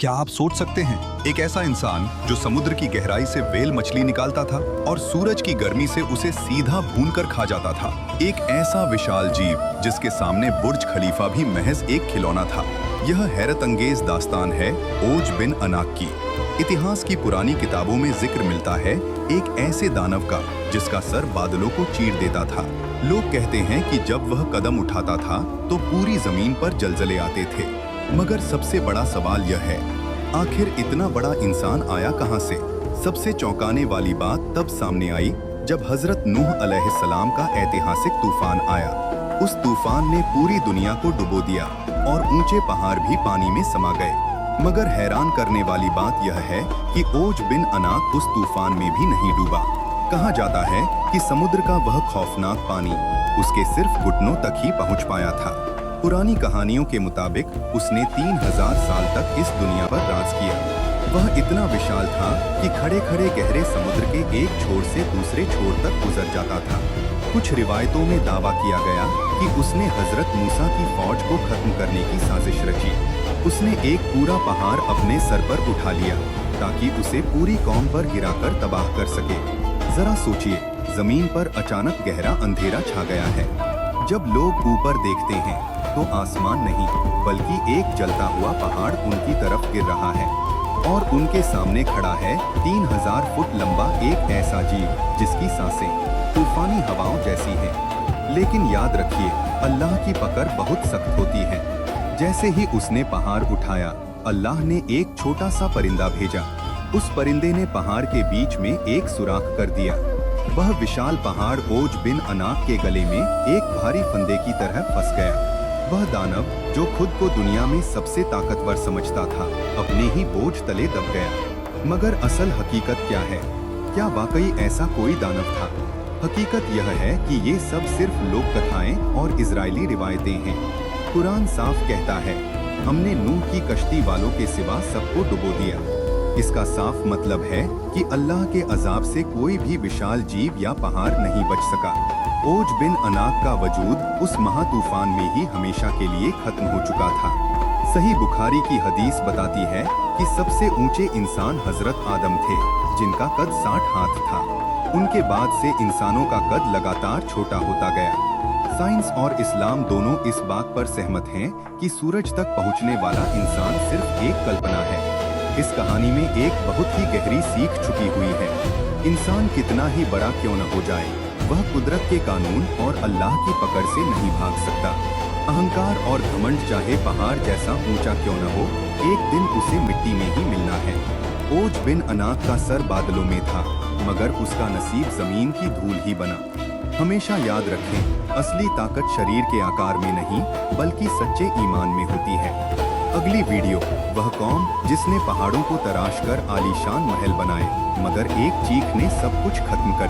क्या आप सोच सकते हैं, एक ऐसा इंसान जो समुद्र की गहराई से व्हेल मछली निकालता था और सूरज की गर्मी से उसे सीधा भूनकर खा जाता था। एक ऐसा विशाल जीव जिसके सामने बुर्ज खलीफा भी महज एक खिलौना था। यह हैरत अंगेज दास्तान है ओज बिन अनाक की। इतिहास की पुरानी किताबों में जिक्र मिलता है एक ऐसे दानव का जिसका सर बादलों को चीर देता था। लोग कहते हैं कि जब वह कदम उठाता था तो पूरी जमीन पर जलजले आते थे। मगर सबसे बड़ा सवाल यह है, आखिर इतना बड़ा इंसान आया कहां से? सबसे चौंकाने वाली बात तब सामने आई जब हजरत नूह अलैहिस्सलाम का ऐतिहासिक तूफान आया। उस तूफान ने पूरी दुनिया को डुबो दिया और ऊंचे पहाड़ भी पानी में समा गए। मगर हैरान करने वाली बात यह है कि ओज बिन अनाक उस तूफान में भी नहीं डूबा। कहा जाता है कि समुद्र का वह खौफनाक पानी उसके सिर्फ घुटनों तक ही पहुंच पाया था। पुरानी कहानियों के मुताबिक उसने 3000 साल तक इस दुनिया पर राज किया। वह इतना विशाल था कि खड़े खड़े गहरे समुद्र के एक छोर से दूसरे छोर तक गुजर जाता था। कुछ रिवायतों में दावा किया गया कि उसने हजरत मूसा की फौज को खत्म करने की साजिश रची। उसने एक पूरा पहाड़ अपने सर पर उठा लिया ताकि उसे पूरी कौम पर गिराकर तबाह कर सके। जरा सोचिए, जमीन पर अचानक गहरा अंधेरा छा गया है। जब लोग ऊपर देखते हैं तो आसमान नहीं बल्कि एक जलता हुआ पहाड़ उनकी तरफ गिर रहा है और उनके सामने खड़ा है 3000 फुट लंबा एक ऐसा जीव जिसकी सांसें तूफानी हवाओं जैसी हैं। लेकिन याद रखिए, अल्लाह की पकड़ बहुत सख्त होती है। जैसे ही उसने पहाड़ उठाया, अल्लाह ने एक छोटा सा परिंदा भेजा। उस परिंदे ने पहाड़ के बीच में एक सुराख कर दिया। वह विशाल पहाड़ ओज बिन अनाक के गले में एक भारी फंदे की तरह फंस गया। वह दानव जो खुद को दुनिया में सबसे ताकतवर समझता था, अपने ही बोझ तले दब गया। मगर असल हकीकत क्या है? क्या वाकई ऐसा कोई दानव था? हकीकत यह है कि ये सब सिर्फ लोक कथाएं और इजरायली रिवायतें हैं। कुरान साफ कहता है, हमने नूह की कश्ती वालों के सिवा सबको डुबो दिया। इसका साफ मतलब है कि अल्लाह के अजाब से कोई भी विशाल जीव या पहाड़ नहीं बच सका। ओज बिन अनाक का वजूद उस महातूफान में ही हमेशा के लिए खत्म हो चुका था। सही बुखारी की हदीस बताती है कि सबसे ऊंचे इंसान हजरत आदम थे, जिनका कद 60 हाथ था। उनके बाद से इंसानों का कद लगातार छोटा होता गया। साइंस और इस्लाम दोनों इस बात पर सहमत हैं कि सूरज तक पहुंचने वाला इंसान सिर्फ एक कल्पना है। इस कहानी में एक बहुत ही गहरी सीख छुपी हुई है। इंसान कितना ही बड़ा क्यों न हो जाए, वह कुदरत के कानून और अल्लाह की पकड़ से नहीं भाग सकता। अहंकार और घमंड चाहे पहाड़ जैसा ऊंचा क्यों न हो, एक दिन उसे मिट्टी में ही मिलना है। ओज बिन अनाक का सर बादलों में था, मगर उसका नसीब जमीन की धूल ही बना। हमेशा याद रखें, असली ताकत शरीर के आकार में नहीं बल्कि सच्चे ईमान में होती है। अगली वीडियो, वह कौम जिसने पहाड़ों को तराश कर आलीशान महल बनाए, मगर एक चीख ने सब कुछ खत्म कर